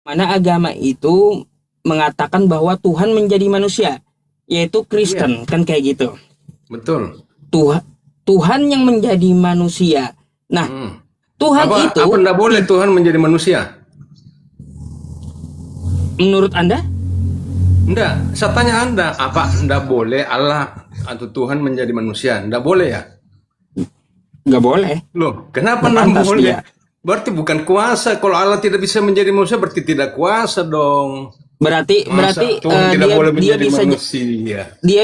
Mana agama itu mengatakan bahwa Tuhan menjadi manusia, yaitu Iya, Kristen, kan kayak gitu. betul. Tuhan Tuhan yang menjadi manusia. Nah, Hmm. Tuhan Apa itu enggak boleh Tuhan menjadi manusia? menurut Anda Enggak, saya tanya Anda, apa enggak boleh Allah atau Tuhan menjadi manusia? Enggak boleh ya? nggak boleh, Loh, kenapa nggak enggak pantas boleh? dia. Berarti bukan kuasa. Kalau Allah tidak bisa menjadi manusia, berarti tidak kuasa dong. Berarti Masa Tuhan tidak dia boleh dia menjadi bisa manusia? dia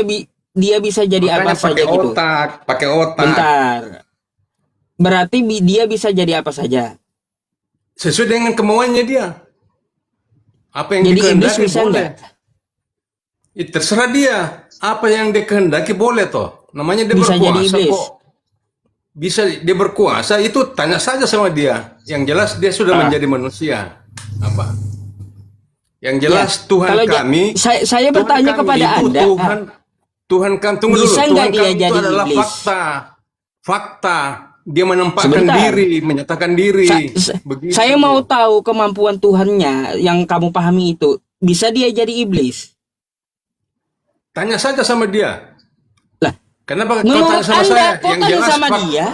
dia bisa jadi apa Makanya saja gitu. pakai otak. Bentar. Berarti dia bisa jadi apa saja. Sesuai dengan kemauannya dia. Apa yang Jadi iblis dikehendaki bisa boleh. nggak? Terserah dia. Apa yang dikehendaki boleh toh. Namanya dia Bisa jadi berkuasa iblis. kok. Bisa dia berkuasa itu tanya saja sama dia. Yang jelas dia sudah Ah, menjadi manusia. Apa? Yang ya. jelas Tuhan Kalau kami, saya Tuhan bertanya kami kepada itu Anda, Tuhan kami tunggu dulu. bisa nggak Tuhan dia kami itu jadi adalah iblis? fakta. Fakta. Dia menampakkan Sebentar. diri, menyatakan diri. Begitu. Saya mau tahu kemampuan Tuhannya yang kamu pahami itu. Bisa dia jadi iblis? Tanya saja sama dia. Lah, Kenapa kau tanya menurut sama Anda, saya? kok tanya sama dia?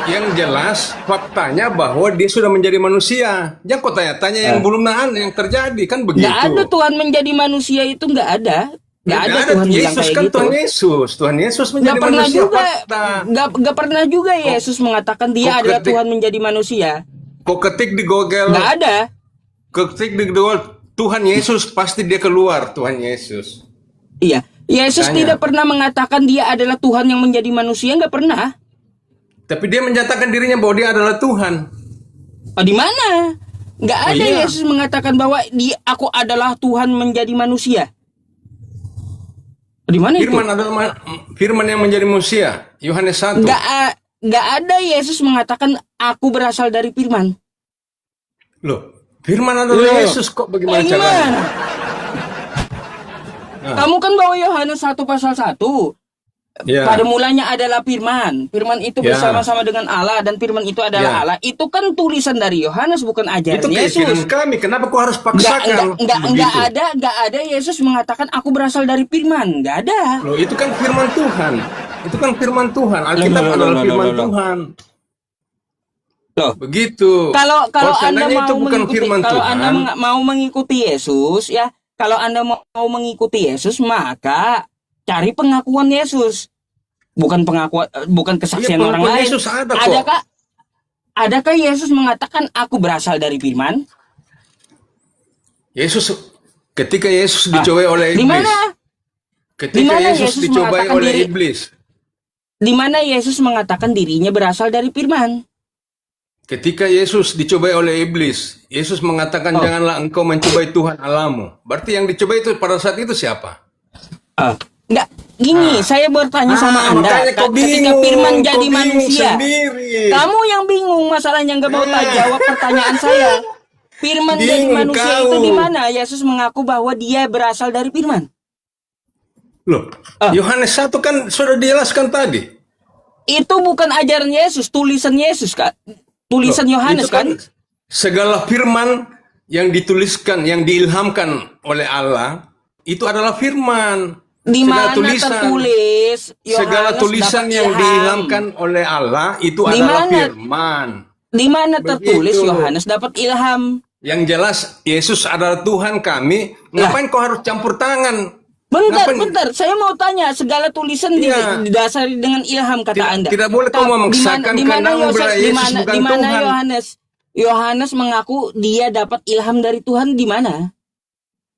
Yang jelas faktanya bahwa dia sudah menjadi manusia. Jangan kau tanya-tanya yang belum yang terjadi kan begitu. Nggak ada Tuhan menjadi manusia itu, nggak ada. Nggak ada Tuhan bilang Yesus kayak kan gitu. Tuhan Yesus Nggak menjadi pernah manusia juga, fakta. nggak pernah juga Yesus mengatakan dia kok adalah ketik- Tuhan menjadi manusia. Kau ketik di Google, Nggak ada. ketik di Google Tuhan Yesus pasti dia keluar Tuhan Yesus. Iya, Yesus Makanya. tidak pernah mengatakan dia adalah Tuhan yang menjadi manusia, nggak pernah. Tapi dia menyatakan dirinya bahwa dia adalah Tuhan. Oh, di mana? Nggak Oh, ada iya. Yesus mengatakan bahwa aku adalah Tuhan menjadi manusia. Di mana itu? Firman adalah firman yang menjadi manusia. Yohanes 1. Nggak ada Yesus mengatakan aku berasal dari Firman. Loh, firman adalah Loh. Yesus kok bagaimana Gimana? caranya? Nah. Kamu kan bawa Yohanes 1 pasal 1. Ya. Pada mulanya adalah Firman. Firman itu Ya. bersama-sama dengan Allah dan Firman itu adalah Ya. Allah. Itu kan tulisan dari Yohanes, bukan ajaran Itu keyakinan Yesus. kami. Kenapa kau harus paksakan? Nggak ada Yesus mengatakan aku berasal dari Firman. Nggak ada. Loh, itu kan firman Tuhan. Itu kan firman Tuhan. Alkitab adalah firman Tuhan. Loh, Begitu. kalau Anda seandainya itu mau bukan mengikuti, firman kalau Tuhan, Anda mau mengikuti Yesus, ya, kalau Anda mau mengikuti Yesus, maka cari pengakuan Yesus. Bukan kesaksian orang pengakuan lain. Yesus ada kok. Adakah Yesus mengatakan aku berasal dari Firman? Yesus ketika Yesus dicobai oleh Di iblis. mana? Ketika Di mana Yesus Yesus dicobai mengatakan oleh diri- iblis. Di mana Yesus mengatakan dirinya berasal dari Firman? Ketika Yesus dicobai oleh iblis, Yesus mengatakan janganlah engkau mencobai Tuhan Allahmu. Berarti yang dicobai itu pada saat itu siapa? Enggak, gini, saya bertanya sama Anda. Makanya kau Ketika bingung, Firman kau jadi bingung manusia, sendiri. kamu yang bingung masalahnya, nggak mau jawab pertanyaan saya. Firman jadi Bingung manusia kau. itu di mana? Yesus mengaku bahwa dia berasal dari Firman. Loh, Yohanes 1 kan sudah dijelaskan tadi. Itu bukan ajaran Yesus, tulisan Yesus, Kak. Tulisan Loh, Yohanes itu kan segala firman yang dituliskan, yang diilhamkan oleh Allah, itu adalah firman. Di Segala mana tulisan, tertulis segala Yohanes tulisan dapat yang ilham? diilhamkan oleh Allah itu Di adalah mana? firman. Di mana tertulis Begitu. Yohanes dapat ilham? Yang jelas Yesus adalah Tuhan kami. Ngapain kau harus campur tangan? Bentar, saya mau tanya, segala tulisan Iya. didasari dengan ilham kata Anda. Tidak boleh kau memaksakan karena Yesus bukan di mana Tuhan. Yohanes mengaku dia dapat ilham dari Tuhan di mana?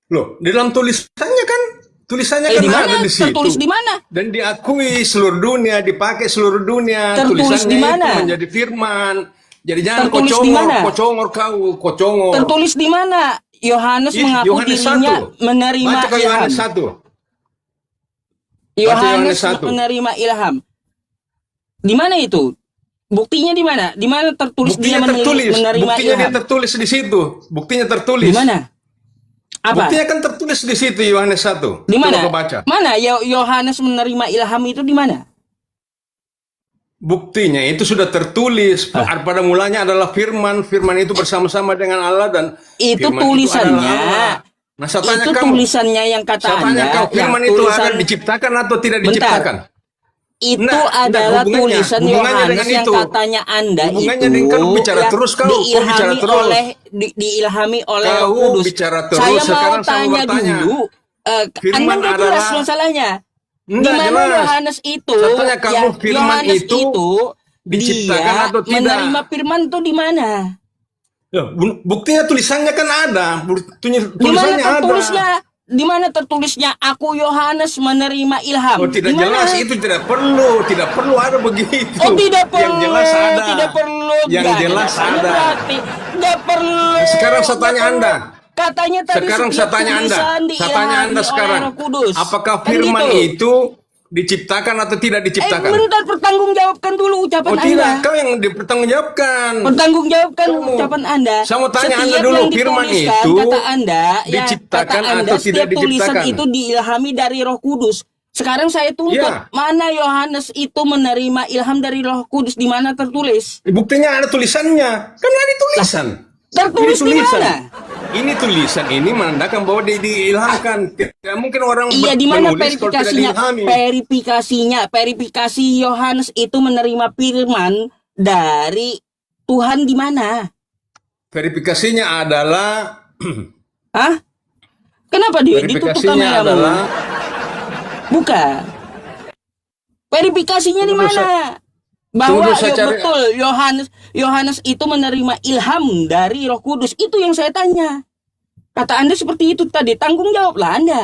Loh, di dalam tulisannya kan Di mana? ada di situ. Tertulis di mana? Dan diakui seluruh dunia, dipakai seluruh dunia. Tertulis Tulisannya di mana? itu menjadi firman. Jadi jangan Tertulis di mana? kocongor. Tertulis di mana? Yohanes mengaku Yohanes dirinya 1. menerima Baca ke ilham. Yohanes 1. Yohanes Yohanes 1. menerima ilham. Di mana itu? Buktinya di mana? Di mana tertulis dia menerima Buktinya ilham? dia tertulis di situ. Buktinya tertulis. Di mana? Apa? Buktinya kan tertulis di situ Yohanes 1. Di mana? Coba kau baca. Mana Yohanes menerima ilham itu di mana? Buktinya itu sudah tertulis. Pada mulanya adalah firman. Firman itu bersama-sama dengan Allah dan Itu firman tulisannya. itu adalah Allah. Nah, saya tanya Itu kamu, tulisannya yang kata saya tanya Anda. kau, firman yang itu tulisan, akan diciptakan atau tidak Bentar. diciptakan? Itu Enggak, adalah tulisan hubungannya Yohanes dengan yang itu. katanya Anda Hubungannya itu dengan kau bicara terus kau bicara diilhami terus. diilhami oleh Kau Roh Kudus. bicara terus, Saya mau sekarang saya tanya bertanya. dulu. Firman Anda nggak jelas adalah- masalahnya. Di Enggak mana jelas. Yohanes itu? Saya tanya kamu, yang firman Yohanes itu diciptakan dia atau tidak? menerima firman itu di mana? Ya, buktinya tulisannya kan ada. Di mana Tulisannya ada. tertulisnya? Di mana tertulisnya aku Yohanes menerima ilham? Oh, tidak Di mana? jelas, itu tidak perlu ada begitu. Oh, tidak perlu. Yang jelas ada. Tidak perlu. Yang Nggak jelas ada. berarti. Tidak perlu. Sekarang saya tanya Nggak Anda. perlu. Katanya tadi Sekarang saya setiap tanya Anda. tulisan Saya tanya diilhami Anda oleh sekarang. Roh Kudus. Apakah Kan firman gitu. itu diciptakan atau tidak diciptakan? Bentar, pertanggungjawabkan dulu ucapan Oh Anda. tidak, kau yang dipertanggungjawabkan. Pertanggungjawabkan Kamu. ucapan Anda. Saya mau tanya Setiap Anda dulu, yang firman dituliskan, itu kata Anda, diciptakan kata Anda, atau tidak setiap tulisan diciptakan? itu diilhami dari Roh Kudus. Sekarang saya tuntut, Ya. mana Yohanes itu menerima ilham dari Roh Kudus, di mana tertulis? Buktinya ada tulisannya. Kan ada tulisan. Tertulis Ini di tulisan. mana? Ini tulisan ini menandakan bahwa dia diilhamkan. Tidak mungkin orang Iya, di mana menulis kalau tidak verifikasinya? diilhami. Verifikasi Yohanes itu menerima firman dari Tuhan di mana? Verifikasinya adalah Hah? Kenapa dia ditutup verifikasinya kameramu? adalah Buka. Verifikasinya di Tunggu, mana? Bahwa tunggu, saya cari- betul Yohanes itu menerima ilham dari Roh Kudus. Itu yang saya tanya. Kata Anda seperti itu tadi. Tanggung jawablah Anda.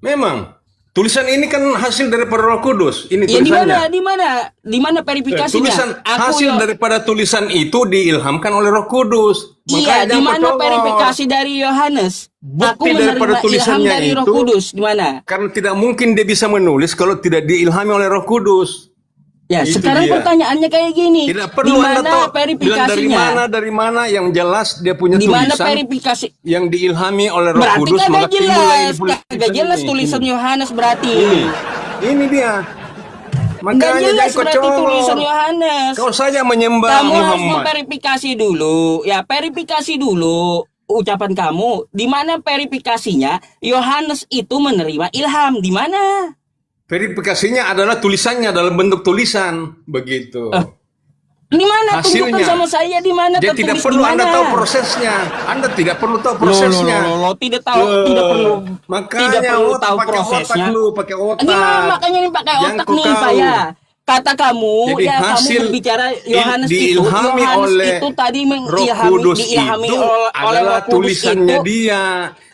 memang tulisan ini kan hasil daripada Roh Kudus. Ini Ya di tulisannya. mana? Di mana verifikasinya? Tulisan hasil daripada tulisan itu diilhamkan oleh Roh Kudus. Iya, Makanya di jangan mana percaya. verifikasi dari Yohanes? Aku Bukti daripada menerima ilham tulisannya dari Roh itu- Kudus. Di mana? Karena tidak mungkin dia bisa menulis kalau tidak diilhami oleh Roh Kudus. Ya, Itu sekarang dia. pertanyaannya kayak gini. Tidak perlu di Anda mana tahu bilang verifikasinya? dari mana yang jelas dia punya Di mana tulisan verifikasi? yang diilhami oleh Roh Berarti Kudus, kagak maka timbullah ini jelas, tulisan kagak jelas ini. tulisan Yohanes berarti. Ini dia. Nggak Makanya jelas jangan kau berarti tulisan colok. Yohanes. Kau saja menyembah Kamu harus Muhammad. memverifikasi dulu. Ya, verifikasi dulu ucapan kamu. Di mana verifikasinya Yohanes itu menerima ilham? Di mana? Verifikasinya adalah tulisannya dalam bentuk tulisan, begitu. Di mana? Tunjukkan Hasilnya. sama saya di mana Dia tertulis tidak di perlu mana. Anda tahu prosesnya. Anda tidak perlu tahu prosesnya. Loh, tidak tahu, tidak perlu. Makanya tidak perlu otak, tahu pakai prosesnya. otak lu, pakai otak. Ini makanya nih pakai Yang otak ku nih, tahu. Pak ya. Kata kamu, Jadi ya kamu hasil berbicara Yohanes diilhami oleh itu tadi Roh Kudus diilhami itu oleh adalah Roh Kudus tulisannya itu. dia.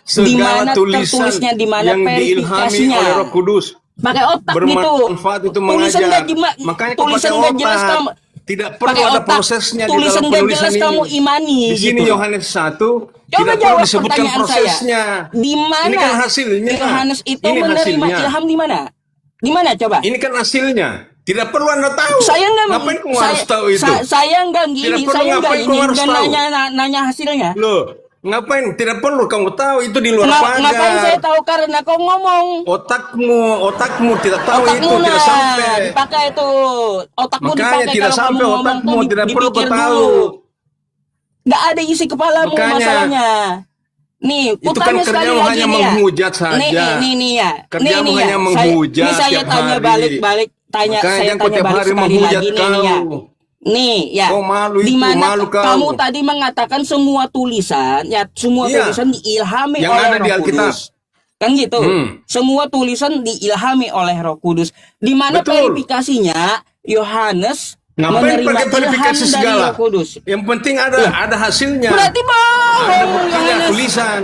Di mana Segala tulisan tertulisnya, di mana yang diilhami verifikasinya. oleh Roh Kudus Pakai otak gitu. bermanfaat itu Tulisan mengajar. nggak Makanya kau tulisan pakai nggak jelas otak. kamu. Tidak perlu Pakai ada otak. prosesnya di Tulisan dalam nggak penulisan jelas ini. kamu imani. Di sini gitu. Yohanes 1 Coba tidak perlu jawab disebutkan pertanyaan prosesnya. saya. Di mana? Ini kan hasilnya. Yohanes itu Ini menerima hasilnya. ilham di mana? Di mana coba? Ini kan hasilnya. Tidak perlu Anda tahu. Saya nggak Ngapain kamu harus tahu itu? Saya nggak gini, Tidak perlu, saya nggak ngapain ini kamu harus nggak tahu? nanya hasilnya. Loh, ngapain? Tidak perlu kamu tahu itu di luar pagar. Ngapain saya tahu karena kau ngomong. Otakmu tidak tahu Otakmu itu, tidak sampai. dipakai itu. Otakmu Makanya dipakai tidak kalau sampai kamu ngomong otakmu, tuh tidak perlu dipikir kau tahu. dulu. Nggak ada isi kepalamu Makanya, masalahnya. Nih, itu kan kutanya sekali kerjamu lagi hanya nih ya. menghujat saja. Nih ya. Kerjamu nih ya. hanya menghujat Ini saya tiap tanya hari. balik-balik. Makanya Saya jangan kau tanya tiap balik hari sekali menghujat lagi nih ya. kau. Nih ya. Kau malu Di itu, mana malu kau. kamu tadi mengatakan semua tulisan, ya semua Iya. tulisan diilhami Yang oleh ada di Roh Alkitab. Kudus. Kan gitu. Semua tulisan diilhami oleh Roh Kudus. Di mana Betul. verifikasinya Yohanes Ngapain menerima pakai verifikasi ilham dari segala? Roh Kudus. Yang penting ada hasilnya. Berarti bohong. ada buktinya, Yohanes. tulisan.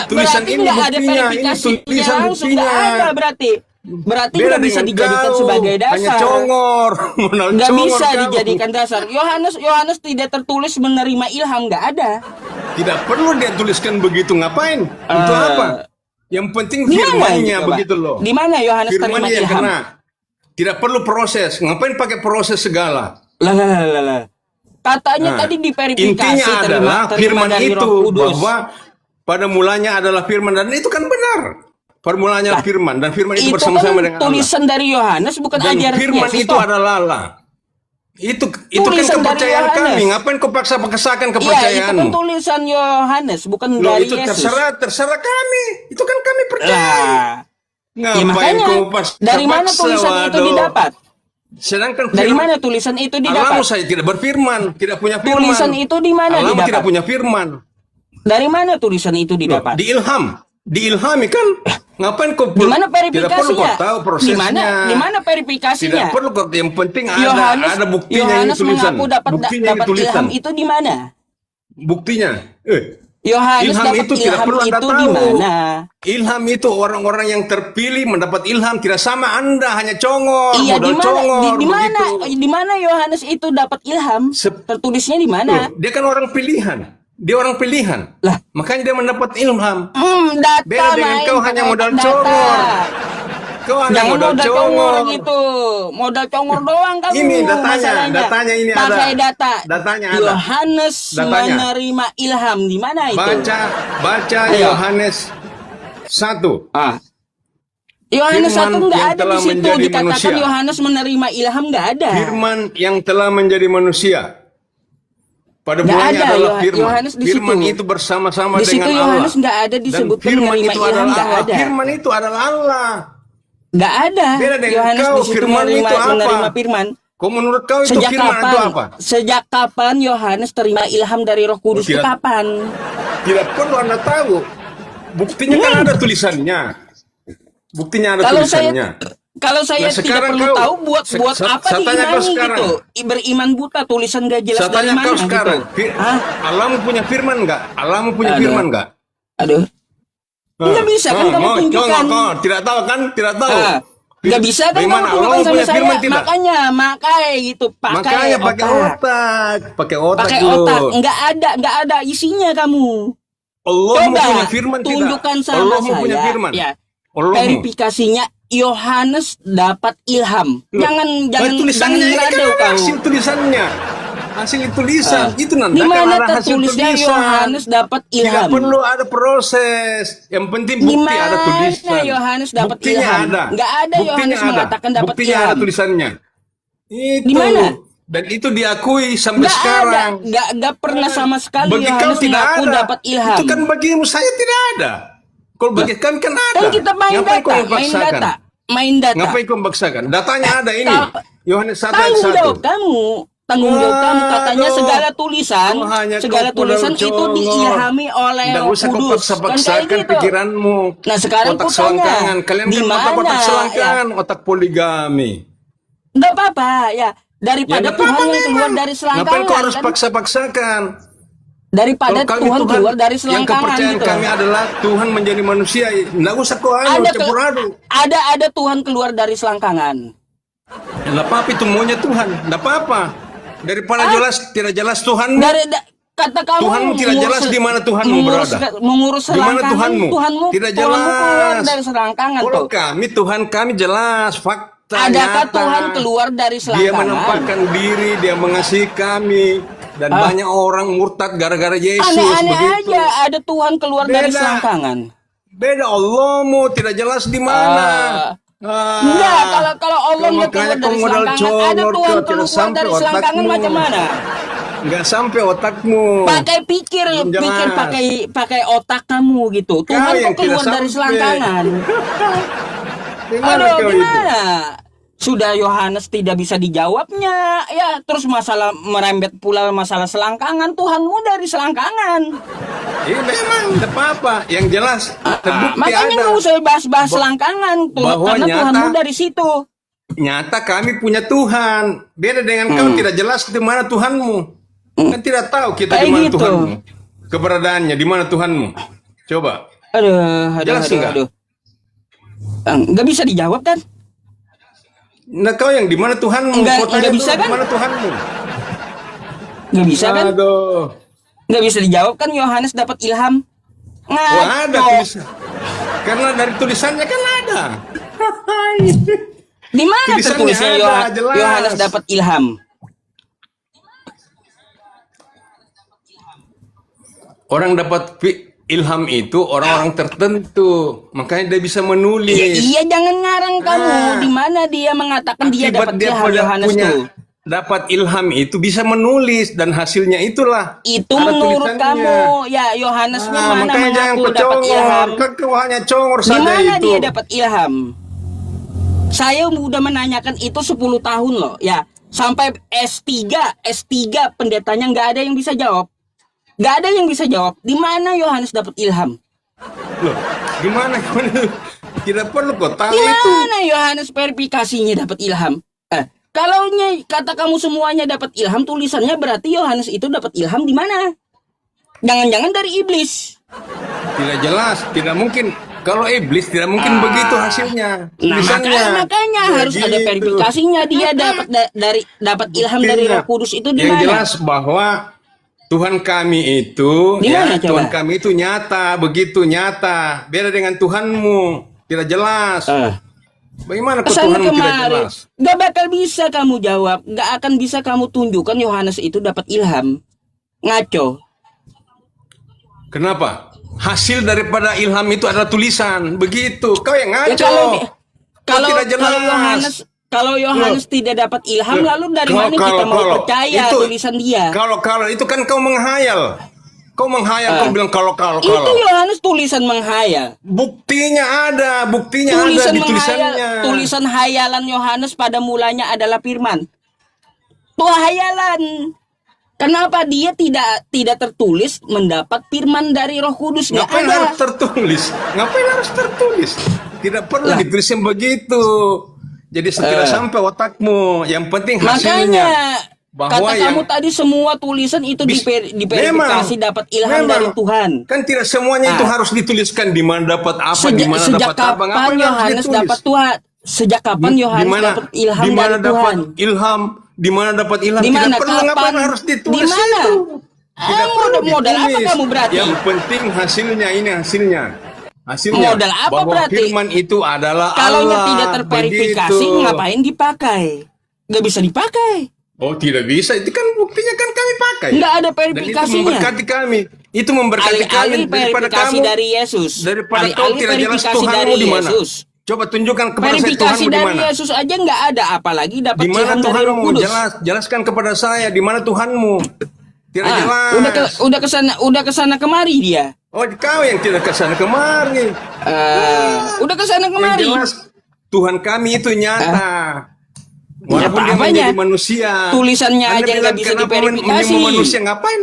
Tulisan Berarti ini nggak ada buktinya, ini verifikasinya tulisan langsung, buktinya. nggak ada berarti. Berarti Beda nggak bisa dengan dijadikan kau, sebagai hanya dasar. congor. Modal Nggak congor bisa kau. dijadikan dasar. Yohanes tidak tertulis menerima ilham, nggak ada. Tidak perlu dia tuliskan begitu. Ngapain? Untuk apa? Yang penting Di mana firmannya coba? begitu loh. Di mana Yohanes terima Firmannya yang ilham? kena. Tidak perlu proses. Ngapain pakai proses segala? Lah. Katanya Nah, tadi diverifikasi intinya adalah terima firman dari itu Roh Kudus. bahwa pada mulanya adalah firman dan itu kan benar. Permulanya firman dan firman itu Itu bersama-sama kan dengan Allah. tulisan dari Yohanes, bukan Dan ajaran firman Yesus. itu toh. adalah Allah. Itu kan Tulisan dari kepercayaan Yohanes. kami. Ngapain kau paksa-paksakan Iya, itu kepercayaanmu? kan tulisan Yohanes, bukan Loh, dari itu Yesus. terserah kami. Itu kan kami percaya. Lah, ya Ngapain makanya kau paksa? dari mana tulisan itu didapat? Sedangkan Dari mana tulisan itu didapat? Alamu saya tidak berfirman, tidak punya firman. Tulisan itu di mana Alamu didapat? tidak punya firman. Dari mana tulisan itu Loh, didapat? diilhami kan? Ngapain kau Di mana tidak perlu kau verifikasinya? tahu prosesnya? Di mana verifikasinya? Tidak perlu kau, yang penting Yohanes, ada buktinya ini Yohanes tulisan. mengaku dapat Buktinya ini dapat tulisan. ilham itu di mana? Buktinya. Yohanes Ilham dapat itu tidak perlu Anda itu di tahu. mana? Ilham itu orang-orang yang terpilih mendapat ilham, tidak sama Anda hanya congor, Iya, di modal mana? congor Di mana? begitu. Di mana Yohanes itu dapat ilham? Tertulisnya di Loh, mana? dia kan orang pilihan. Dia orang pilihan. Lah. Makanya dia mendapat ilham. Data Beda dengan main, kau hanya pakai modal data. congor. Kau hanya Jangan modal modal congor. congor gitu. Modal congor doang kamu. Ini datanya, masalahnya. datanya ini ada. Pakai data. Datanya ada. Yohanes Datanya. menerima ilham di mana itu? Baca Ayo. Yohanes 1. Yohanes Firman 1 nggak yang ada telah di situ menjadi dikatakan manusia. Yohanes menerima ilham, nggak ada. Firman yang telah menjadi manusia. Pada Nggak mulanya ada, adalah firman. Yohanes di Firman situ. itu bersama-sama Di dengan situ Allah. Yohanes nggak ada Dan disebutkan firman menerima itu ilham, adalah nggak Allah. ada. Firman itu adalah Allah. Nggak ada. Beda dengan Yohanes kau, di situ firman menerima, itu apa? menerima firman. Kau menurut kau itu Sejak firman itu apa? kapan? Sejak kapan Yohanes terima ilham dari Roh Kudus? Itu tidak. kapan? Tidak perlu Anda tahu. Buktinya kan ada tulisannya. Buktinya ada Kalau tulisannya. Kalau saya Nah, tidak sekarang perlu kau- tahu buat saya apa tanya kau diimani sekarang. gitu. Beriman buta, tulisan gak jelas Saya dari tanya mana kau gitu. sekarang. Hah? Allahmu punya firman enggak? Allahmu punya Aduh. firman enggak? Aduh. Nggak bisa kan kamu tunjukkan. Tidak tahu kan? Tidak tahu. Nggak bisa kan Bagaimana? kamu tunjukkan Allahmu sama punya saya. firman tidak? Makanya gitu. Makanya pakai otak. Pakai otak Pakai dulu. otak. Nggak ada isinya kamu. Allahmu Coba punya firman tidak? tunjukkan sama Allahmu saya. punya firman. Ya. Allahmu. Verifikasinya Yohanes dapat ilham. Loh, Jangan tulisannya ini kan ngerada ada kau. hasil tulisannya. Hasil tulisan. Itu Di nandakan mana ada hasil tertulisnya tulisan. Yohanes dapat Tidak ilham? perlu ada proses. Yang penting Di bukti ada mana tulisan. Yohanes dapat Buktinya ilham? ada. Nggak ada Buktinya Yohanes ada. mengatakan dapat Buktinya ilham. ada tulisannya. Itu. Di mana? Dan itu diakui sampai Nggak sekarang. ada, nggak pernah sama sekali Bagi kau Yohanes tidak mengaku ada. dapat ilham. Itu kan bagimu saya tidak ada. Kalau bagi kami kan ada. Kan kita main Ngapain kau data, memaksakan? main data. Ngapain kau memaksakan? Datanya ada ini. Kau- Yohanes 1 ayat Tanggung jawab 1. kamu. Tanggung jawab kamu katanya Aduh. segala tulisan, Kau hanya segala kau tulisan modal itu congor. diilhami oleh Nggak Roh usah kau Kudus. Kan paksa-paksakan kayak gitu. pikiranmu. Nah, sekarang otak ku tanya, selangkangan. Kalian di kan mana, otak ya? selangkangan, otak poligami. Nggak apa-apa ya. Daripada nggak Tuhan apa-apa yang keluar memang. dari Ngapain selangkangan kau harus kan? paksa-paksakan? Daripada Kalau kami Tuhan keluar dari yang selangkangan kepercayaan gitu. kami adalah Tuhan menjadi manusia. Nggak usah kau Ada campur aduk. ada Tuhan keluar dari selangkangan. Nggak apa-apa itu maunya Tuhan. Nggak apa-apa. Daripada jelas tidak jelas Tuhanmu. Kata kamu Tuhanmu tidak jelas di mana Tuhanmu berada. Mengurus Di mana selangkangan. Tuhanmu? Tidak Tuhanmu keluar jelas. dari selangkangan Kalau tuh. kami Tuhan kami jelas fakta Adakah nyata. Tuhan keluar dari Dia selangkangan? menempatkan diri, dia mengasihi kami dan banyak orang murtad gara-gara Yesus Aneh-aneh begitu. aja ada Tuhan keluar dari Beda. selangkangan. Beda Allahmu tidak jelas di mana. Enggak, kalau Allah nggak keluar makanya dari kau modal selangkangan, ada congor, Tuhan kau tidak keluar sampai dari selangkangan otakmu. macam mana? Nggak sampai otakmu. Pakai pikir Jelas. pakai otak kamu gitu. Tuhan yang kok keluar tidak dari sampai. selangkangan. Gimana Aduh, kau itu? gimana? Sudah Yohanes tidak bisa dijawabnya, ya terus masalah merembet pula masalah selangkangan, Tuhanmu dari selangkangan. Iya memang tidak apa-apa. Yang jelas terbukti Makanya ada. nggak usah bahas-bahas selangkangan, bahwa karena nyata- Tuhanmu dari situ. Nyata kami punya Tuhan. Beda dengan kau tidak jelas di mana Tuhanmu. Kan tidak tahu kita Kayak di mana gitu. Tuhanmu. Keberadaannya di mana Tuhanmu. Coba. Jelas nggak? Nggak bisa dijawab kan? Nah kau yang di mana Tuhanmu? Nggak Kau tanya bisa dulu, kan? di mana Tuhanmu? Nggak bisa kan? Aduh. Nggak bisa dijawab kan Yohanes dapat ilham? Oh, ada Ngaco. tulisan. Karena dari tulisannya kan ada. Di mana Tulisannya tertulisnya ada, jelas. Yohanes dapat ilham? Orang dapat ilham itu orang-orang tertentu. Makanya dia bisa menulis. Iya, jangan ngarang kamu. Di mana dia mengatakan dia dapat ilham Yohanes tuh? dapat ilham itu bisa menulis dan hasilnya itulah Itu ada menurut tulisannya. kamu, ya Yohanesnya mana Makanya jangan mengaku kau dapat congor, ilham? kan kau hanya congor Di saja mana itu. dia dapat ilham? Saya udah menanyakan itu 10 tahun loh, ya. Sampai S3 pendetanya nggak ada yang bisa jawab. Nggak ada yang bisa jawab. Di mana Yohanes dapat ilham? Loh, gimana? Tidak perlu kau tahu Di itu. mana Yohanes verifikasinya dapat ilham? Kalau kata kamu semuanya dapat ilham, tulisannya berarti Yohanes itu dapat ilham di mana? Jangan-jangan dari iblis. Tidak jelas, tidak mungkin. Kalau iblis tidak mungkin begitu hasilnya. Nah, Tulisannya. makanya harus ada Begitu. verifikasinya. Dia dapat ilham dari Roh Kudus itu di Yang mana? jelas bahwa Tuhan kami itu, Di mana, coba? Tuhan kami itu nyata, begitu nyata. Beda dengan Tuhanmu, tidak jelas. Bagaimana kok Kesana Tuhanmu tidak kemari, jelas? gak bakal bisa kamu jawab, gak akan bisa kamu tunjukkan Yohanes itu dapat ilham. Ngaco. Kenapa? Hasil daripada ilham itu adalah tulisan, begitu. Kau yang Ya ngaco. Kau tidak jelas. kalau Yohanes tidak dapat ilham, lalu dari mana kita mau percaya tulisan dia? Kalau itu kan kau menghayal. Kau menghayal, kau bilang kalau. Itu Yohanes tulisan menghayal. Buktinya ada Tulisan di menghayal, tulisannya. tulisan hayalan Yohanes pada mulanya adalah firman. Itu hayalan. Kenapa dia tidak tertulis mendapat firman dari Roh Kudus? Nggak Ngapain ada. harus tertulis? Ngapain harus tertulis? Tidak perlu ditulis yang begitu. Jadi tidak sampai otakmu. Yang penting hasilnya. Makanya Bahwa kata kamu tadi semua tulisan itu diverifikasi dapat ilham dari Tuhan. Kan tidak semuanya itu harus dituliskan di mana dapat apa, di mana Sejak dapat apa. kapan Ngapain harus Yohanes ditulis? dapat Tuhan? Sejak kapan Yohanes dapat ilham di mana dari dapat Tuhan? ilham? Di mana dapat ilham? Di mana? Tidak perlu, ngapain Kapan? harus ditulis Di mana? itu? Tidak perlu Modal apa ditulis. kamu berarti? Yang penting hasilnya ini hasilnya. Modal apa bahwa berarti? firman itu adalah Kalau Allah. tidak terverifikasi, Begitu. ngapain dipakai? Gak bisa dipakai. Oh, tidak bisa. Itu kan buktinya kan kami pakai. Nggak ada Dan itu verifikasinya. memberkati kami. Itu memberkati kami Alih-alih daripada verifikasi kamu. dari Yesus. Daripada kau Alih-alih tidak jelas verifikasi Tuhanmu dari di mana. Yesus. Coba tunjukkan kepada saya Verifikasi Tuhanmu di dari mana. Yesus aja nggak ada, apalagi dapat Di mana ilham dari Roh Tuhanmu? Kudus. Jelaskan kepada saya di mana Tuhanmu. Tidak jelas. Udah kesana kemari dia. Oh, kau yang tidak kesana kemari. Udah kesana Yang kemari. jelas Tuhan kami itu nyata. Walaupun dia apa-apanya. menjadi manusia. Tulisannya Anda aja bilang, nggak bisa kenapa diverifikasi. menyembah manusia ngapain?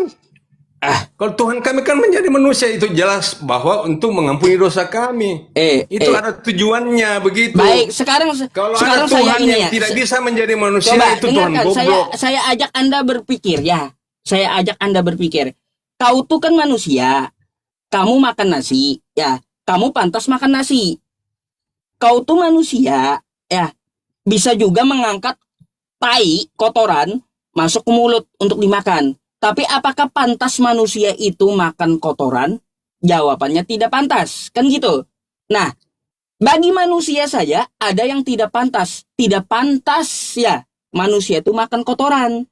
Kalau Tuhan kami kan menjadi manusia, itu jelas bahwa untuk mengampuni dosa kami. Itu ada tujuannya begitu. Baik, sekarang Kalau sekarang ada Tuhan saya ini yang ya. tidak bisa menjadi manusia, Coba itu Tuhan dengarkan, goblok. saya ajak Anda berpikir ya. Saya ajak Anda berpikir. Kau tuh kan manusia. Kamu makan nasi, ya. Kamu pantas makan nasi. Kau tuh manusia, ya. Bisa juga mengangkat tai, kotoran, masuk ke mulut untuk dimakan. Tapi apakah pantas manusia itu makan kotoran? Jawabannya tidak pantas, kan gitu. Nah, bagi manusia saja ada yang tidak pantas. Tidak pantas ya manusia itu makan kotoran.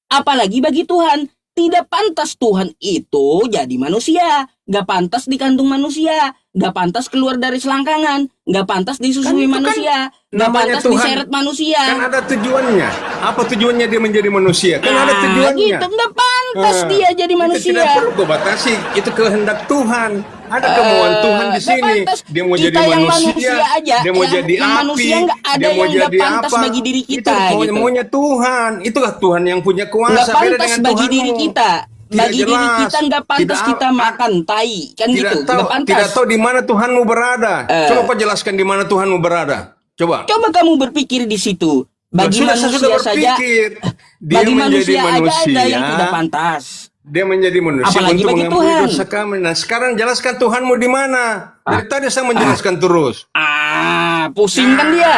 Apalagi bagi Tuhan, tidak pantas Tuhan itu jadi manusia. Gak pantas dikandung manusia. Gak pantas keluar dari selangkangan. Gak pantas disusui Kan itu manusia. Gak namanya pantas Tuhan. diseret manusia. Kan ada tujuannya. Apa tujuannya dia menjadi manusia? Kan ada tujuannya. Gitu, gak pantas dia jadi Kita manusia. tidak perlu kau batasi. Itu kehendak Tuhan. Ada kemauan Tuhan di Gak sini. pantas. Dia mau Kita jadi yang manusia. aja, Dia mau yang- jadi yang api. manusia nggak ada Dia mau yang nggak jadi pantas apa. bagi diri kita, Itu gitu. maunya Tuhan. Itulah Tuhan yang punya Gak kuasa. Beda pantas dengan bagi Tuhanmu. diri kita. Tidak Bagi diri jelas. kita nggak pantas Tidak- kita makan tai, kan gitu. Nggak pantas. Tidak tahu di mana Tuhanmu berada. Coba kau jelaskan di mana Tuhanmu berada. Coba. Coba kamu berpikir di situ. Bagi Saya manusia sudah saja, berpikir. Dia bagi menjadi manusia aja ada yang manusia. tidak pantas. Dia menjadi manusia Apalagi untuk bagi mengampuni Tuhan. dosa kami. Nah, sekarang jelaskan Tuhanmu di mana. Dari tadi saya menjelaskan terus. Pusing kan dia.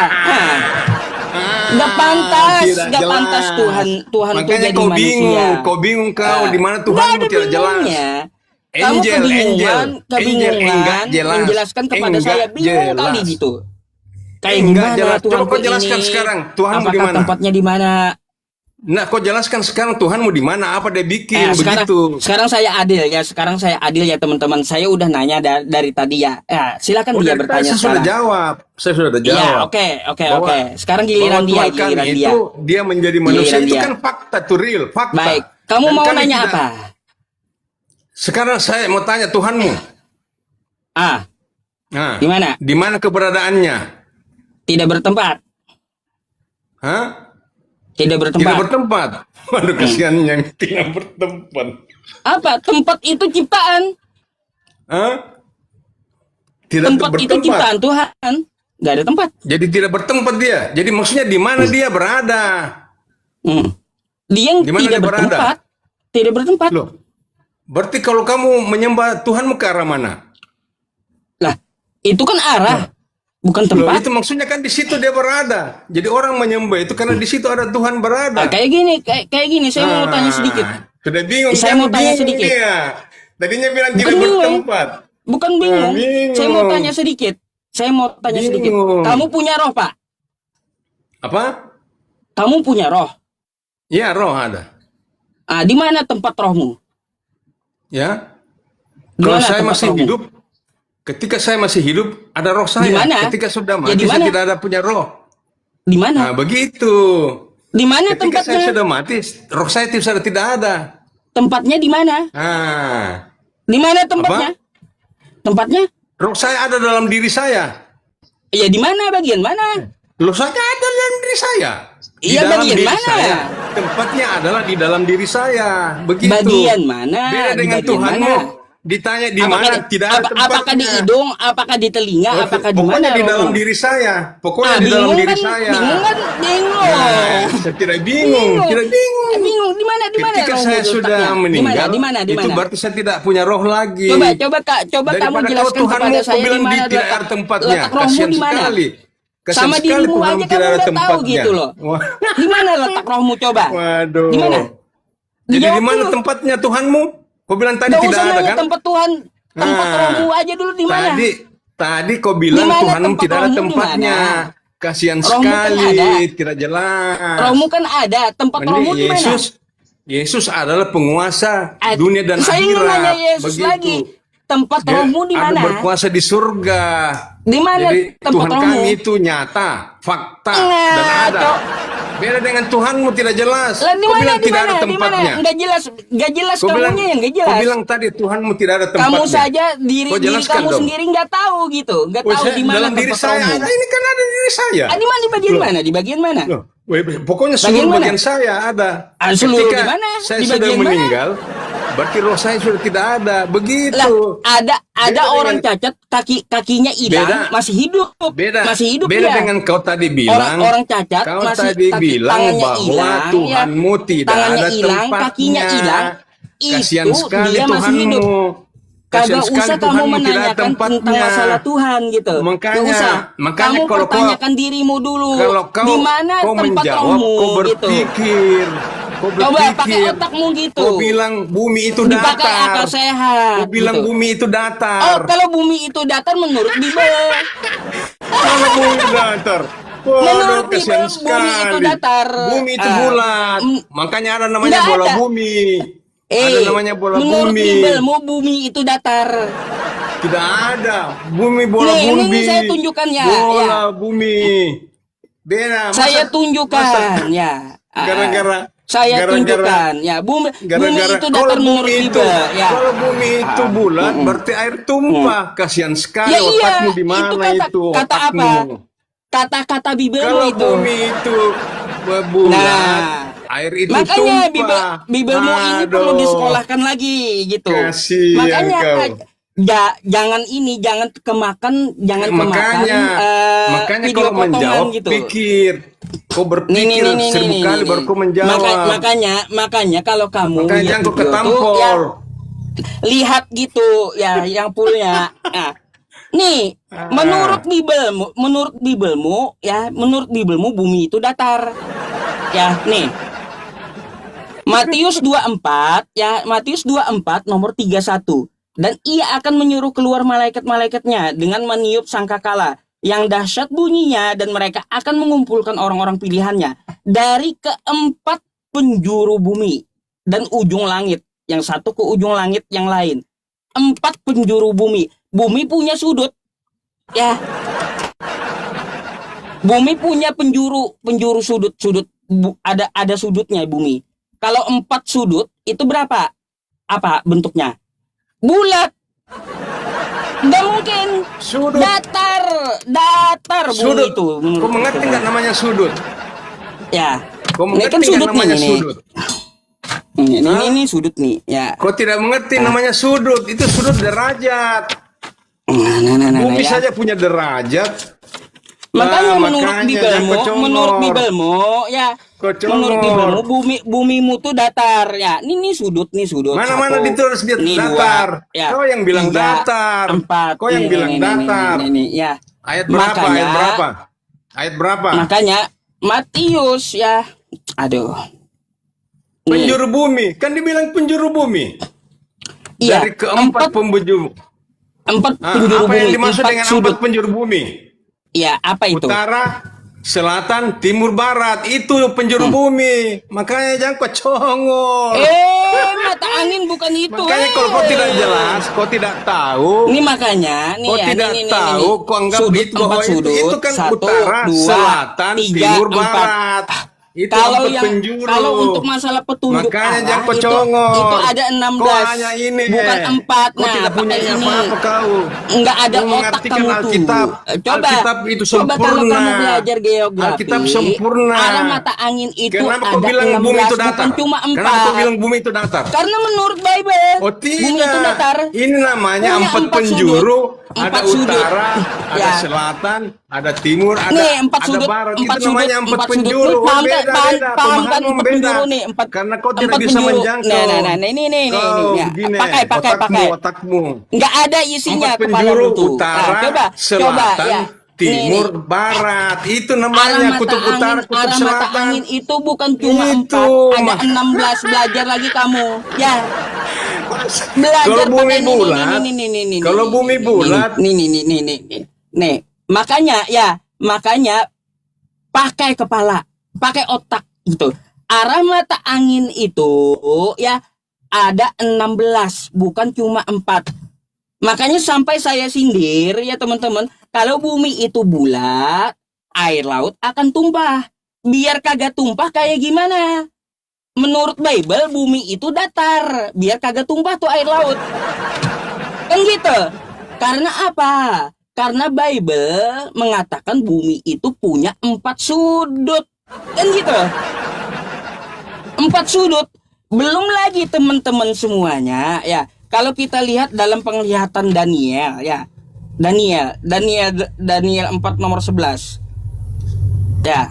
Nggak pantas, Tidak nggak jelas. pantas Tuhan itu Makanya jadi kau manusia. bingung, kau bingung kau di mana Nggak Tuhanmu ada tidak jelas. bingungnya. Kamu Angel, kebingungan enggak jelas. menjelaskan kepada Enggak saya bingung jelas. kali gitu. Kayak Enggak gimana jelas. Coba Tuhanku kau jelaskan ini? sekarang, Tuhanmu di Apakah mana? tempatnya di mana? Nah, kau jelaskan sekarang Tuhanmu di mana? Apa dia bikin begitu? Sekarang saya adil ya. Sekarang saya adil ya teman-teman. Saya udah nanya dari tadi ya. Ya, silakan dia Dari tadi bertanya saya sudah sekarang. jawab. Saya sudah Iya, jawab. oke. Sekarang giliran Bahwa dia, Tuhan kami giliran dia. itu dia menjadi manusia Giliran itu dia. kan fakta, itu real, fakta. Baik, kamu Dan mau kami nanya tidak- apa? Sekarang saya mau tanya Tuhanmu. Ah, Nah, di mana? di mana keberadaannya? Tidak bertempat. Hah? Tidak bertempat. Tidak bertempat. Waduh, kasihan yang tidak bertempat. Apa? Tempat itu ciptaan. Hah? Tidak Tempat itu bertempat. ciptaan Tuhan. Gak ada tempat. Jadi tidak bertempat dia. Jadi maksudnya di mana dia berada? Dia yang Di mana tidak dia berada? bertempat. Tidak bertempat. Loh. Berarti kalau kamu menyembah Tuhanmu ke arah mana? Lah, itu kan arah. Bukan Loh, tempat. itu maksudnya kan di situ dia berada. Jadi orang menyembah itu karena di situ ada Tuhan berada. Kayak gini. Saya mau tanya sedikit. Sudah bingung. Saya kan? mau tanya Bingung sedikit. Dia. Tadinya bilang Bukan tidak bingung. bertempat. Bukan bingung. bingung. Saya mau tanya sedikit. Bingung. Kamu punya roh, Pak? Apa? Kamu punya roh? Ya, roh ada. Di mana tempat rohmu? Ya. Di Kalau mana saya tempat masih rohmu? hidup, ketika saya masih hidup, ada roh saya. Di mana? Ketika sudah Ya, mati, di saya mana? tidak ada punya roh. Di mana? Nah, begitu. Di mana Ketika saya tempatnya? sudah mati, roh saya sudah tidak ada. Tempatnya di mana? Nah, Di mana tempatnya? Tempatnya? roh saya ada dalam diri saya. Ya di mana? Bagian mana? Roh saya ada dalam diri saya. Di Iya, dalam bagian diri mana? saya. Tempatnya adalah di dalam diri saya. Begitu. Bagian mana? Beda Di dengan bagian Tuhanmu. mana? Ditanya di mana, tidak ada tempatnya. Apakah di hidung? Apakah di telinga? Apakah di Pokoknya mana? di dalam rohmu? diri saya. Pokoknya di dalam bingung diri kan? saya. Bingung kan? Bingung. Nah, saya tidak bingung, tidak bingung. Bingung di mana? Di mana? Ketika rohmu saya letaknya? sudah meninggal, Di mana? itu berarti saya tidak punya roh lagi. Coba Kak, coba kamu Daripada jelaskan kau Tuhanmu, kepada kau saya di bilang mana tidak ada tempatnya. letak rohmu Kasihan di mana? sekali. Kasihan Sama sekali dirimu Tuhanmu aja tidak kamu ada udah tahu tempatnya. gitu loh. Wah. Di mana letak rohmu coba? Waduh. Di mana? Jadi di Dijawab mana dulu. tempatnya Tuhanmu? Kau bilang tadi Nggak tidak usah ada nanya kan? tempat Tuhan, tempat Nah, rohmu aja dulu di mana? Tadi kau bilang Di mana Tuhanmu tempat tidak ada rohmu di tempatnya. mana? Kasihan Rohmu kan sekali, ada. tidak jelas. Rohmu kan ada, tempat Ini rohmu di mana? Yesus adalah penguasa dunia dan Saya ingin akhirat. nanya Yesus Begitu. lagi. Tempat Dia rohmu di ada mana? berkuasa di surga. Di mana Jadi tempat Tuhan rohmu? kami itu nyata, fakta, Nah, dan ada. Cok. Beda dengan Tuhanmu tidak jelas. Lah di Kau mana? bilang Di tidak mana? ada Di mana? tempatnya. Enggak jelas Kau bilang, kamunya yang enggak kau jelas. bilang tadi Tuhanmu tidak ada tempatnya. Kamu saja diri Kau jelaskan kamu dong. sendiri nggak tahu gitu, nggak tahu Saya di mana dalam diri tempat saya rohmu. ada. Ini kan ada di diri saya. Di mana? Di bagian Loh. mana? Di bagian mana? Loh, pokoknya Bagian seluruh mana? bagian saya ada. Seluruh Ketika di mana? saya Di sudah bagian mana? meninggal, berarti roh saya sudah tidak ada. Begitu. Lah, ada Beda orang dengan- cacat kakinya hilang Beda. masih hidup. Masih hidup beda dia. dengan kau tadi bilang. Orang cacat kau masih tadi bilang tangannya bahwa hilang, Tuhanmu ya. tidak Tangannya ada hilang, tempatnya. kakinya hilang. Kasihan Itu sekali dia masih hidup. Tuhanmu. Kasihan Kagak sekali usah kamu Tuhanmu tidak ada menanyakan tentang tempatnya. masalah Tuhan gitu. Makanya- Nggak usah. makanya Kamu kalau kau- pertanyakan dirimu dulu. Kalau kau, Di mana kau tempat menjawab, rohmu kau gitu. berpikir. Kau Coba berpikir. pakai otakmu gitu. Kau bilang bumi itu Dipakai datar. akal sehat. Kau bilang gitu. bumi itu Oh, datar. kalau bumi itu datar menurut Bible. Kalau bumi itu datar. Menurut Waduh, kasihan Bible, bumi itu sekali. datar. Bumi itu Ah. bulat. Makanya ada namanya Nggak bola ada. bumi. Ada namanya bola menurut bumi. Bible, mau bumi itu datar. Tidak ada. Bumi bola Nih, bumi. ini saya tunjukkan ya, Bola ya. bumi. Beda. Saya tunjukkan ya. Gara-gara. Saya gara-gara- tunjukkan ya. Bumi Gara-gara itu datar menurut Bible ya. kalau bumi itu bulat berarti air tumpah. Kasihan sekali Ya iya, otakmu di mana itu kata otakmu. apa? Kata-kata Bible Kalau itu. bumi itu bulat, Nah, air itu makanya tumpah. Bibelmu ini perlu Aduh. disekolahkan lagi gitu. Kasihan Makanya kau. jangan kemakan Makanya video kalau potongan menjawab gitu. pikir. Kau berpikir seribu kali baru kau menjawab. Makanya kalau kamu Makanya lihat jangan kau video tuh, ketampol. ya, lihat gitu ya yang punya. Nah, nih menurut Bibelmu bumi itu datar. Ya, nih. Matius 24 nomor 31. Dan ia akan menyuruh keluar malaikat-malaikatnya dengan meniup sangkakala yang dahsyat bunyinya, dan mereka akan mengumpulkan orang-orang pilihannya dari keempat penjuru bumi dan ujung langit. Yang satu ke ujung langit yang lain. 4 penjuru bumi. Bumi punya sudut. Ya. Bumi punya penjuru sudut. Ada sudutnya bumi. Kalau 4 sudut itu berapa? Apa bentuknya? Bulat. Nggak mungkin. Sudut. Datar bumi Sudut. itu. Kau mengerti nggak namanya sudut? Ya. Kau Ini kan mengerti nggak sudut namanya nih. sudut? Ini sudut nih. Ya. Kau tidak mengerti namanya sudut. Itu sudut derajat. Nah, Bumi ya. saja punya derajat. Makanya Makanya jangan menurut kocongor. Bibelmu, ya. Kocongor. Menurut Bibelmu, bumimu tuh datar, ya. Ini sudut. Mana-mana Satu. ditulis dia Ini datar. dua, ya. Kau yang bilang 3, datar. 4. Kau yang bilang datar. Ya. Ayat berapa? Makanya- Ayat berapa? Ayat berapa? Makanya Matius, ya. Aduh. Nih, Penjuru bumi. Kan dibilang penjuru bumi. iya, Dari keempat penjuru. 4 Ah, penjuru apa bumi, yang dimaksud 4 dengan sudut. 4 penjuru bumi? Iya, apa itu? Utara, selatan, timur, barat. Itu penjuru bumi. Makanya jangan kau congol. Mata angin bukan itu. Makanya kalau kau tidak jelas, kau tidak tahu. Ini makanya, nih Kau ya, tidak nih. tahu, kau anggap sudut, itu bahwa 4 sudut, itu kan 1, utara, 2, selatan, 3, timur, 4. barat. Itu Kalau 4 penjuru. untuk masalah petunjuk Makanya arah, jangan kau itu congol. ada 16. Kau hanya ini. Bukan 4. Kau tidak punya pakai ini. apa-apa kau. Enggak ada Kau otak mengartikan kamu tuh. Alkitab. Coba, Alkitab itu coba kalau sempurna. kamu belajar geografi. Alkitab sempurna. Arah mata angin itu Kenapa ada kau bilang 16, bumi itu datar? bukan cuma 4. Kenapa kau bilang bumi itu datar? Karena menurut Bible, Oh bumi itu tidak, datar. ini namanya Punya 4 4 penjuru, sudut. ada 4 sudut. utara, ada Ya. selatan, ada timur, ada Nih, 4 ada sudut, barat. 4 Itu sudut, namanya 4 4 sudut. penjuru. Lu paham kan? Beda, Paham beda. kan Pemahaman 4 beda. penjuru nih, 4. Karena kau tidak 4 bisa penjuru. menjangkau. Nah, ini. Kau Ya. begini, Pakai. otakmu. Nggak ada isinya 4 kepala penjuru, lu tuh. utara, coba, selatan, ya. timur, Nih. barat. Itu Arah namanya mata kutub angin, utara, kutub arah mata selatan. angin itu bukan cuma Itu, 4, ada 16. Belajar lagi kamu. Ya. Belajar Kalau bumi pakai bulat, nih. kalau bumi bulat, Nih. Makanya pakai kepala, pakai otak gitu. Arah mata angin itu ya ada 16, bukan cuma 4. Makanya sampai saya sindir ya teman-teman, kalau bumi itu bulat, air laut akan tumpah. Biar kagak tumpah kayak gimana? Menurut Bible bumi itu datar, biar kagak tumpah tuh air laut. Kan gitu. Karena apa? Karena Bible mengatakan bumi itu punya 4 sudut. Kan gitu. 4 sudut. Belum lagi teman-teman semuanya ya. Kalau kita lihat dalam penglihatan Daniel ya. Daniel 4 nomor 11. Ya.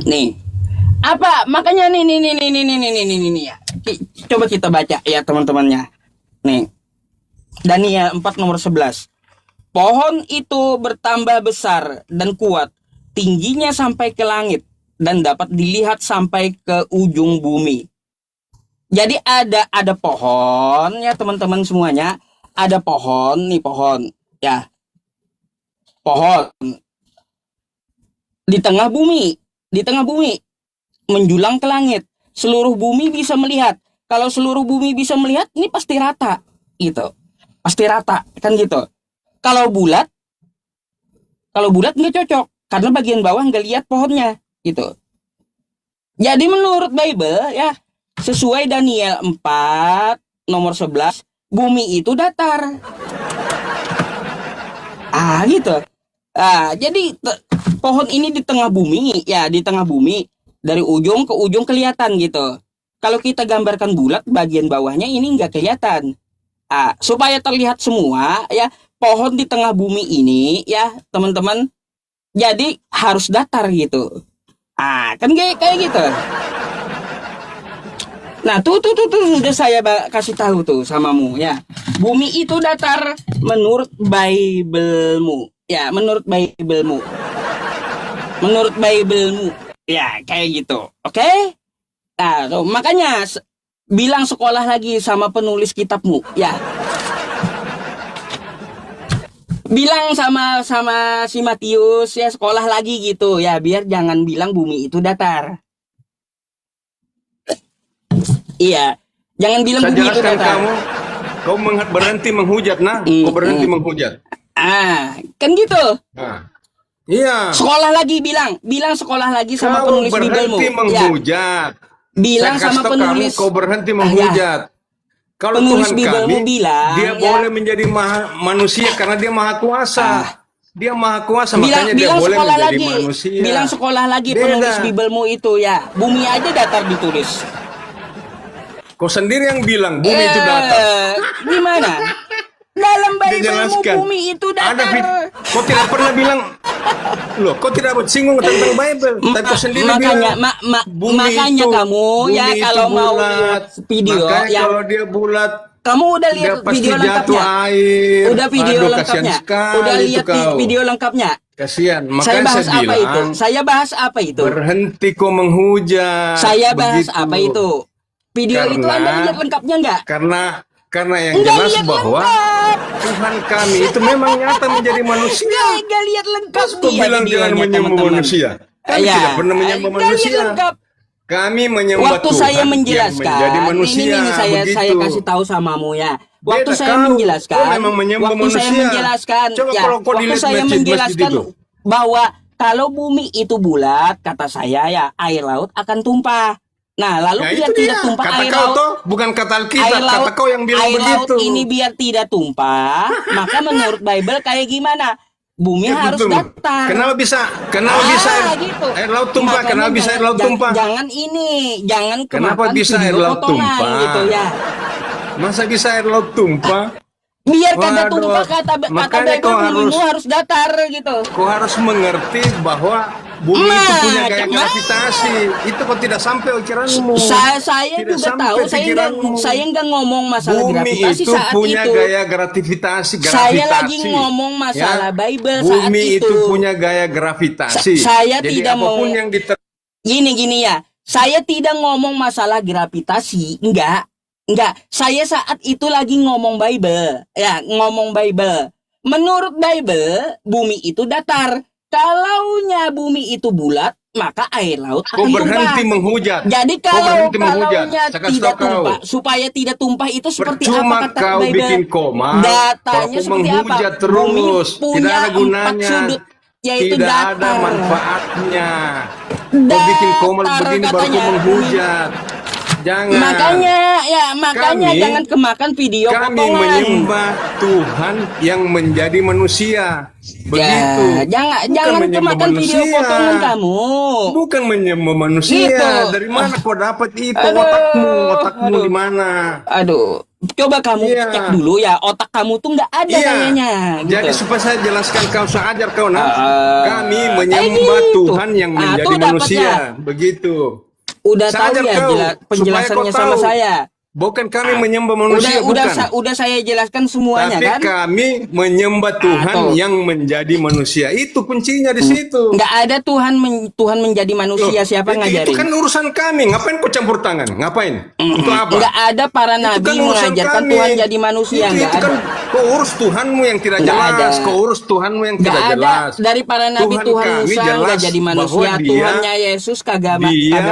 Nih. Apa? Makanya nih ya. Coba kita baca ya teman-temannya. Nih. Daniel 4 nomor 11. Pohon itu bertambah besar dan kuat, tingginya sampai ke langit dan dapat dilihat sampai ke ujung bumi. Jadi ada pohon ya teman-teman semuanya, ada pohon ya. Pohon di tengah bumi menjulang ke langit. Seluruh bumi bisa melihat. Kalau seluruh bumi bisa melihat, ini pasti rata gitu. Pasti rata kan gitu. Kalau bulat nggak cocok karena bagian bawah nggak lihat pohonnya gitu. Jadi menurut Bible ya, sesuai Daniel 4 nomor 11, bumi itu datar. Gitu. Jadi pohon ini di tengah bumi ya, di tengah bumi dari ujung ke ujung kelihatan gitu. Kalau kita gambarkan bulat, bagian bawahnya ini nggak kelihatan. Supaya terlihat semua ya, pohon di tengah bumi ini ya teman-teman, jadi harus datar gitu. Kan kayak gitu. Nah tuh udah saya kasih tahu tuh samamu ya. Bumi itu datar menurut Bible-mu ya, menurut Bible-mu ya kayak gitu. Oke? Tuh, makanya bilang sekolah lagi sama penulis kitabmu ya. Bilang sama si Matius ya, sekolah lagi gitu ya, biar jangan bilang bumi itu datar. Iya. Jangan bilang Saya bumi itu jelaskan datar. kau berhenti menghujat, nah. Kau berhenti menghujat. Kan gitu. Nah. Iya. Sekolah lagi bilang sekolah lagi sama Kau penulis bibelmu. berhenti Ya, menghujat. bilang Saya kasih sama tahu penulis. kamu, kau berhenti Ya, menghujat. Kalau penulis Tuhan bibelmu kami, bilang, dia ya. boleh menjadi manusia karena dia maha kuasa. Dia maha kuasa, makanya dia bilang boleh sekolah menjadi lagi. manusia. Bilang sekolah lagi Beda. penulis bibelmu itu ya. Bumi aja datar ditulis. Kau sendiri yang bilang bumi itu datar. Gimana? Dalam Dia Bibelmu jelaskan. bumi itu datar. Kau tidak pernah bilang, loh, kau tidak singgung tentang Bible, tapi kau sendiri Makanya, bilang, bumi makanya itu, kamu ya bumi itu kalau mau bulat. lihat video Makanya yang kalau dia bulat, kamu udah lihat dia pasti video jatuh lengkapnya. air. Udah video Aduh, kasihan lengkapnya. sekali Udah itu lihat kau. video lengkapnya. Kasihan, Saya makanya bahas saya apa itu? bilang, Saya bahas apa itu? berhenti kau menghujat. Saya bahas begitu. apa itu? Video itu Karena- Anda lihat lengkapnya enggak? Karena yang Enggak jelas lihat bahwa lengkap. Tuhan kami itu memang nyata menjadi manusia. Enggak lihat lengkap Terus kau dia bilang jangan videonya, menyembah teman-teman. manusia. Kami Ya, tidak pernah menyembah enggak lihat manusia. lengkap. Kami menyembah Waktu Tuhan saya yang menjelaskan, menjadi manusia. ini saya begitu. kasih tahu samamu ya. Waktu Beda saya kau. menjelaskan, Kau memang menyembah waktu saya manusia. menjelaskan, Coba ya, kalau kau waktu dilihat saya masjid-masjid menjelaskan itu. bahwa kalau bumi itu bulat, kata saya ya air laut akan tumpah. Nah, lalu Ya, biar itu tidak dia. tumpah Kata air kau laut. toh, bukan kata Air Alkitab, laut, kata kau yang bilang air begitu. laut ini biar tidak tumpah, maka menurut Bible kayak gimana? Bumi Ya, harus betul. datar. Kenapa bisa Gitu. air laut tumpah? Makanya Kenapa bisa air laut tumpah? Jangan Kenapa kemakan bisa video air laut potongan tumpah? gitu ya. Masa bisa air laut tumpah? Biar kagak Waduh, tumpah kata makanya Bible kau bumimu harus datar gitu. Kau harus mengerti bahwa bumi itu punya gaya Macam gravitasi. Itu kau tidak sampai pikiranmu. Saya Tidak juga sampai tahu, pikiranmu. saya enggak ngomong masalah Bumi gravitasi itu saat punya itu. gaya gravitasi. Saya lagi ngomong masalah Bible saat Bumi itu. itu punya gaya gravitasi. Saya Jadi tidak apapun mau- yang Gini ya. Saya tidak ngomong masalah gravitasi, enggak. Saya saat itu lagi ngomong Bible. Ya, ngomong Bible. Menurut Bible, bumi itu datar. Kalaunya bumi itu bulat, maka air laut kau akan berhenti tumpah. menghujat. Jadi Kau berhenti menghujat. kalaunya Saya kasih tidak tahu kau. tumpah, supaya tidak tumpah itu seperti Percuma apa kata kau Bible? bikin koma. Datanya Kalau kau seperti apa? menghujat Bumi terus, punya tidak ada 4 gunanya. sudut, yaitu Tidak datar. ada manfaatnya. Kau bikin koma Datar begini baru katanya. kau menghujat. Jangan. Makanya Kami- jangan kemakan video Kami potongan. menyembah Tuhan yang menjadi manusia. Begitu. Ya, Bukan jangan menyembah kemakan video manusia. potongan kamu. Bukan menyembah manusia. Gitu. Dari mana kau dapat itu? Aduh, Otakmu aduh. di mana? Aduh, coba kamu Iya. cek dulu ya, otak kamu tuh nggak ada kayaknya. Gitu. Jadi supaya saya jelaskan kau, saya ajar kau nah. Kami kayak menyembah gitu. Tuhan yang menjadi tuh manusia. dapatnya. Begitu. Udah Saya tahu ajar ya kau, penjelasannya supaya kau sama tahu. saya. Bukan kami menyembah manusia, bukan. Udah saya jelaskan semuanya Tapi kan. kami menyembah Tuhan tuh. yang menjadi manusia. Itu kuncinya di situ. Nggak ada Tuhan menjadi manusia. Loh, Siapa ngajarin? Itu kan urusan kami. Ngapain kau campur tangan? Ngapain? Untuk apa? Nggak ada para Itu nabi kan urusan mengajarkan kami. Tuhan jadi manusia. Itu Nggak kan ada. kau urus Tuhanmu yang tidak Nggak jelas. ada. Kau urus Tuhanmu yang Nggak tidak ada. jelas. Dari para nabi Tuhan kami Musa jelas nggak jadi bahwa manusia. Tuhannya Yesus kagak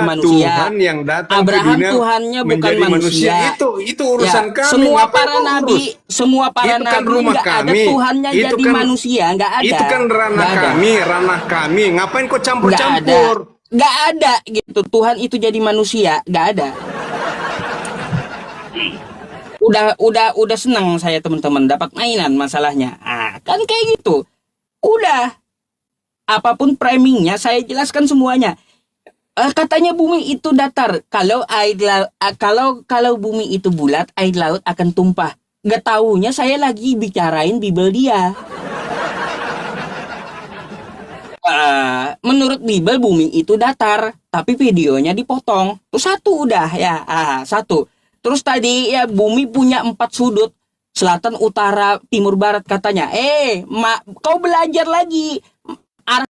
manusia. Tuhan yang datang Abraham ke dunia Tuhannya bukan menjadi manusia. manusia. Itu urusan Ya, kami. semua Ngapain para kau nabi, urus? semua para Itu kan nabi rumah nggak ada kami. Tuhannya Itu jadi kan- manusia, nggak ada. Itu kan ranah Nggak ada. kami, ranah kami. Ngapain kau Nggak ada. campur-campur? Nggak ada gitu. Tuhan itu jadi manusia, nggak ada. Udah senang saya teman-teman dapat mainan masalahnya. Kan kayak gitu. Udah. Apapun framingnya saya jelaskan semuanya. Katanya bumi itu datar. Kalau kalau bumi itu bulat, air laut akan tumpah. Nggak taunya saya lagi bicarain Bible dia. Menurut Bible bumi itu datar, tapi videonya dipotong. Terus satu udah ya, satu. Terus tadi ya bumi punya 4 sudut, selatan, utara, timur, barat katanya. Kau belajar lagi.